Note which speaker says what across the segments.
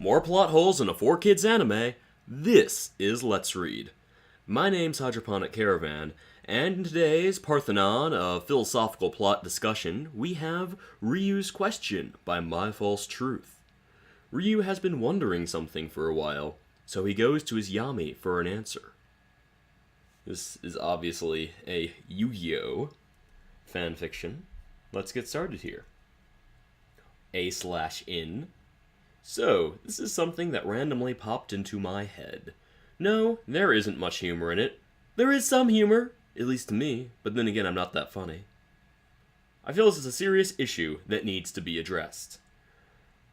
Speaker 1: More plot holes in a 4Kids anime. This is Let's Read. My name's HydroponicCaravan, and in today's Parthenon of philosophical plot discussion, we have Ryou's Question by MyFalseTruth. Ryou has been wondering something for a while, so he goes to his Yami for an answer. This is obviously a Yu-Gi-Oh! Fanfiction. Let's get started here. A/in. So, this is something that randomly popped into my head. No, there isn't much humor in it. There is some humor, at least to me, but then again, I'm not that funny. I feel this is a serious issue that needs to be addressed.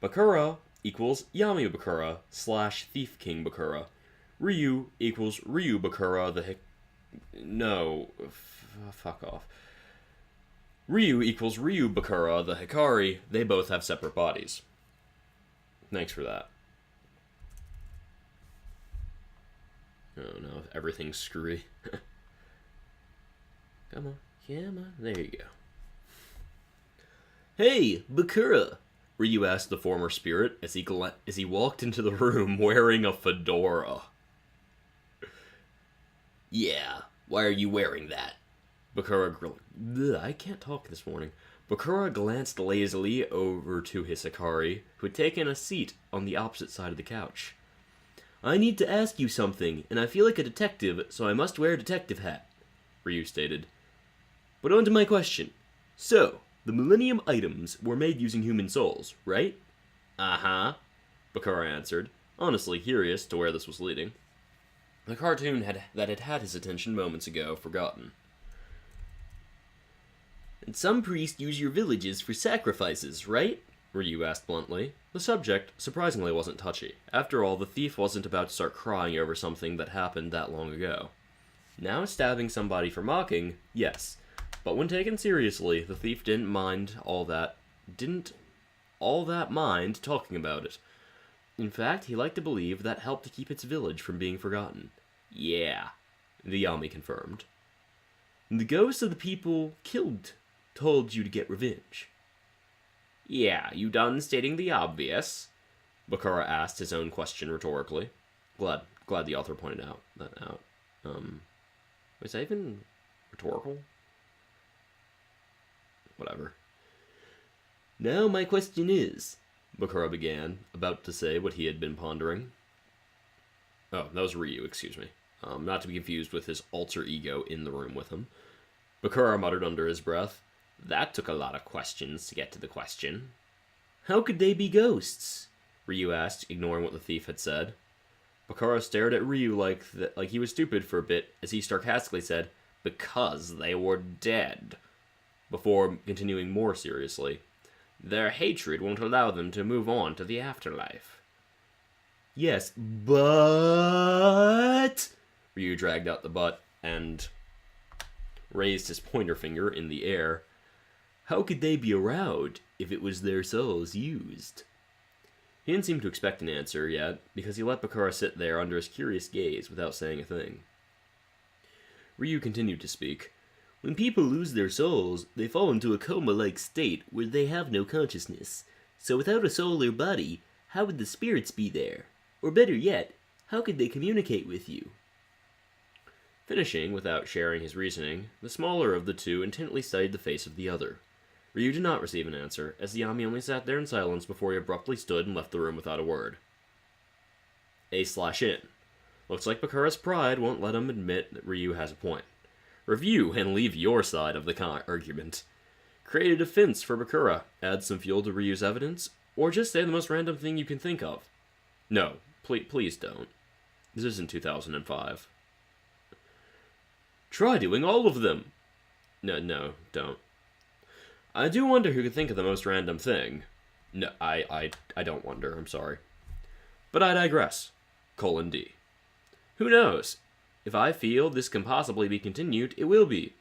Speaker 1: Bakura equals Yami Bakura / Thief King Bakura. Ryou equals Ryou Bakura fuck off. Ryou equals Ryou Bakura the Hikari. They both have separate bodies. Thanks for that. Oh no, everything's screwy. Come on. There you go. Hey, Bakura! Ryou asked the former spirit as he walked into the room wearing a fedora. Yeah, why are you wearing that? I can't talk this morning. Bakura glanced lazily over to his Hikari, who had taken a seat on the opposite side of the couch. I need to ask you something, and I feel like a detective, so I must wear a detective hat, Ryou stated. But on to my question. So, the Millennium items were made using human souls, right? Uh-huh, Bakura answered, honestly curious to where this was leading. The cartoon that had his attention moments ago forgotten. And some priests use your villages for sacrifices, right? Ryou asked bluntly. The subject, surprisingly, wasn't touchy. After all, the thief wasn't about to start crying over something that happened that long ago. Now stabbing somebody for mocking, yes. But when taken seriously, the thief didn't all that mind talking about it. In fact, he liked to believe that helped to keep its village from being forgotten. Yeah, the Yami confirmed. The ghosts of the people killed told you to get revenge. Yeah, you done stating the obvious? Bakura asked his own question rhetorically. Glad the author pointed that out. Was that even rhetorical? Whatever. Now my question is, Bakura began, about to say what he had been pondering. Oh, that was Ryou, excuse me. Not to be confused with his alter ego in the room with him. Bakura muttered under his breath, that took a lot of questions to get to the question. How could they be ghosts? Ryou asked, ignoring what the thief had said. Bakura stared at Ryou like he was stupid for a bit as he sarcastically said, because they were dead. Before continuing more seriously, their hatred won't allow them to move on to the afterlife. Yes, but... Ryou dragged out the butt and raised his pointer finger in the air. How could they be aroused if it was their souls used? He didn't seem to expect an answer yet, because he let Bakura sit there under his curious gaze without saying a thing. Ryou continued to speak. When people lose their souls, they fall into a coma-like state where they have no consciousness. So without a soul or body, how would the spirits be there? Or better yet, how could they communicate with you? Finishing without sharing his reasoning, the smaller of the two intently studied the face of the other. Ryou did not receive an answer, as the Yami only sat there in silence before he abruptly stood and left the room without a word. A/in. Looks like Bakura's pride won't let him admit that Ryou has a point. Review and leave your side of the argument. Create a defense for Bakura, add some fuel to Ryou's evidence, or just say the most random thing you can think of. No, please don't. This isn't 2005. Try doing all of them. No, don't. I do wonder who could think of the most random thing. No, I don't wonder, I'm sorry. But I digress. D. Who knows? If I feel this can possibly be continued, it will be.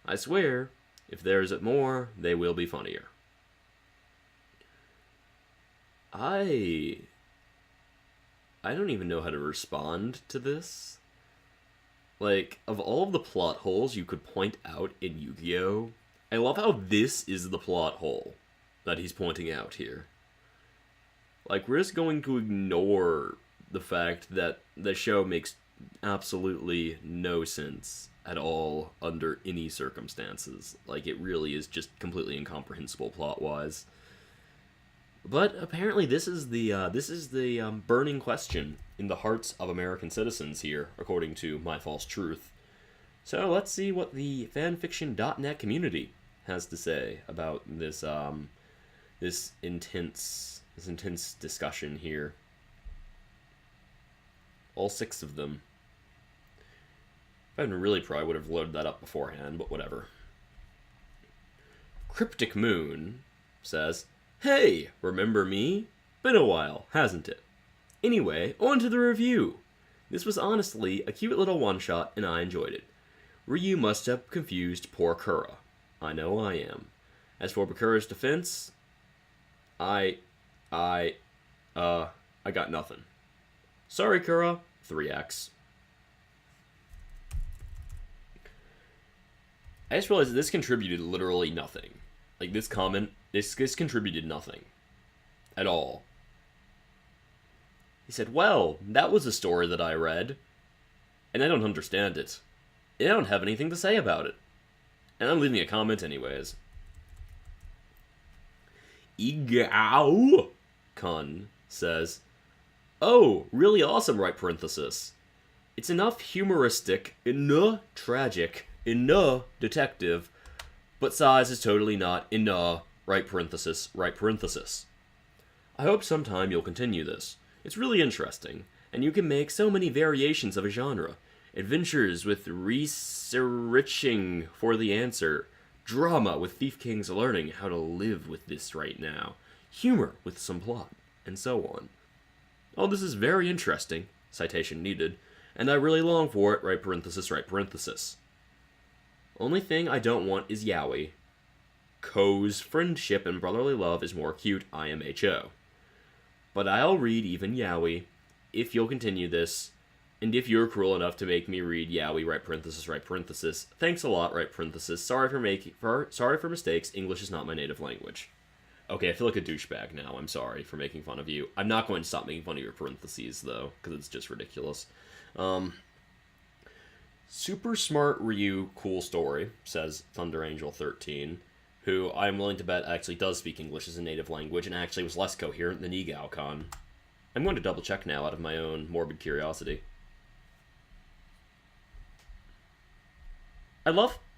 Speaker 1: I swear, if there's more, they will be funnier. I don't even know how to respond to this. Like, of all of the plot holes you could point out in Yu-Gi-Oh!, I love how this is the plot hole that he's pointing out here. Like, we're just going to ignore the fact that the show makes absolutely no sense at all under any circumstances. Like, it really is just completely incomprehensible plot-wise. But apparently, this is the burning question in the hearts of American citizens here, according to MyFalseTruth. So let's see what the fanfiction.net community has to say about this this intense discussion here. All 6 of them. If I'd been really pro, I would have loaded that up beforehand, but whatever. Cryptic Moon says, "Hey, remember me? Been a while, hasn't it? Anyway, on to the review. This was honestly a cute little one-shot, and I enjoyed it. Ryou must have confused poor Kura. I know I am. As for Bakura's defense, I got nothing. Sorry, Kura. 3x. I just realized that this contributed literally nothing. Like, this comment, this contributed nothing. At all. He said, well, that was a story that I read, and I don't understand it. And I don't have anything to say about it. And I'm leaving a comment anyways. Igao Kun says, oh, really awesome, right parenthesis. It's enough humoristic, enough tragic, enough detective, but size is totally not enough, right parenthesis, right parenthesis. I hope sometime you'll continue this. It's really interesting, and you can make so many variations of a genre. Adventures with researching for the answer. Drama with Thief Kings learning how to live with this right now. Humor with some plot, and so on. Oh, this is very interesting, citation needed, and I really long for it, right parenthesis, right parenthesis. Only thing I don't want is yaoi. Ko's friendship and brotherly love is more cute, IMHO. But I'll read even yaoi, if you'll continue this, and if you're cruel enough to make me read yaoi, right parenthesis, thanks a lot, right parenthesis, sorry for mistakes, English is not my native language. Okay, I feel like a douchebag now, I'm sorry for making fun of you. I'm not going to stop making fun of your parentheses, though, because it's just ridiculous. Super smart Ryou, cool story, says Thunder Angel 13, who I'm willing to bet actually does speak English as a native language, and actually was less coherent than Igao-kan. I'm going to double check now out of my own morbid curiosity. I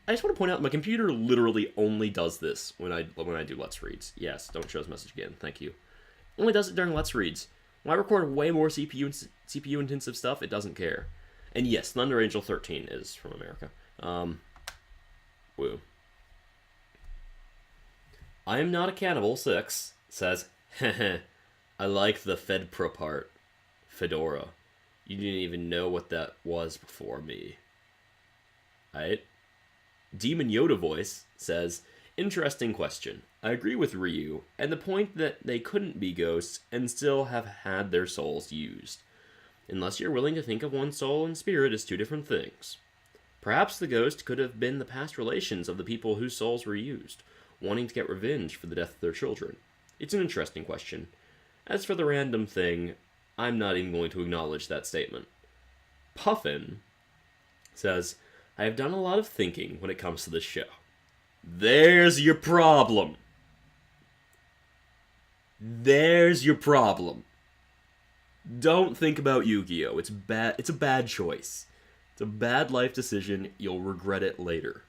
Speaker 1: just want to point out, my computer literally only does this when I do Let's Reads. Yes, don't show this message again, thank you. It only does it during Let's Reads. When I record way more CPU-intensive stuff, it doesn't care. And yes, Thunder Angel 13 is from America. Woo. I am not a cannibal, 6, says, heh, I like the FedPro part. Fedora. You didn't even know what that was before me. Alright. Demon Yoda Voice says, interesting question. I agree with Ryou, and the point that they couldn't be ghosts and still have had their souls used. Unless you're willing to think of one's soul and spirit as 2 different things. Perhaps the ghost could have been the past relations of the people whose souls were used, wanting to get revenge for the death of their children. It's an interesting question. As for the random thing, I'm not even going to acknowledge that statement. Puffin says, I have done a lot of thinking when it comes to this show. There's your problem. There's your problem. Don't think about Yu-Gi-Oh! It's bad. It's a bad choice. It's a bad life decision. You'll regret it later.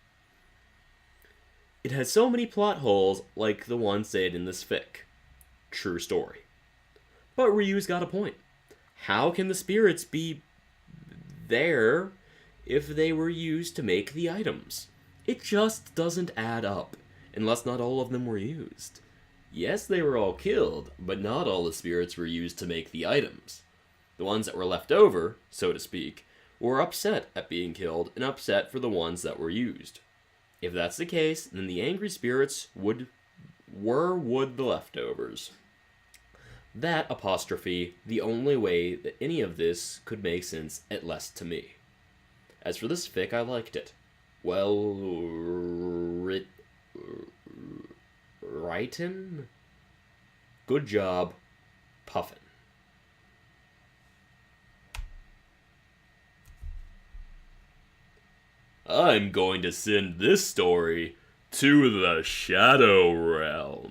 Speaker 1: It has so many plot holes like the one said in this fic. True story. But Ryu's got a point. How can the spirits be there if they were used to make the items? It just doesn't add up, unless not all of them were used. Yes, they were all killed, but not all the spirits were used to make the items. The ones that were left over, so to speak, were upset at being killed and upset for the ones that were used. If that's the case, then the angry spirits would the leftovers. That apostrophe, the only way that any of this could make sense, at least to me. As for this fic, I liked it. Well written? Good job. puffin'. I'm going to send this story to the Shadow Realm.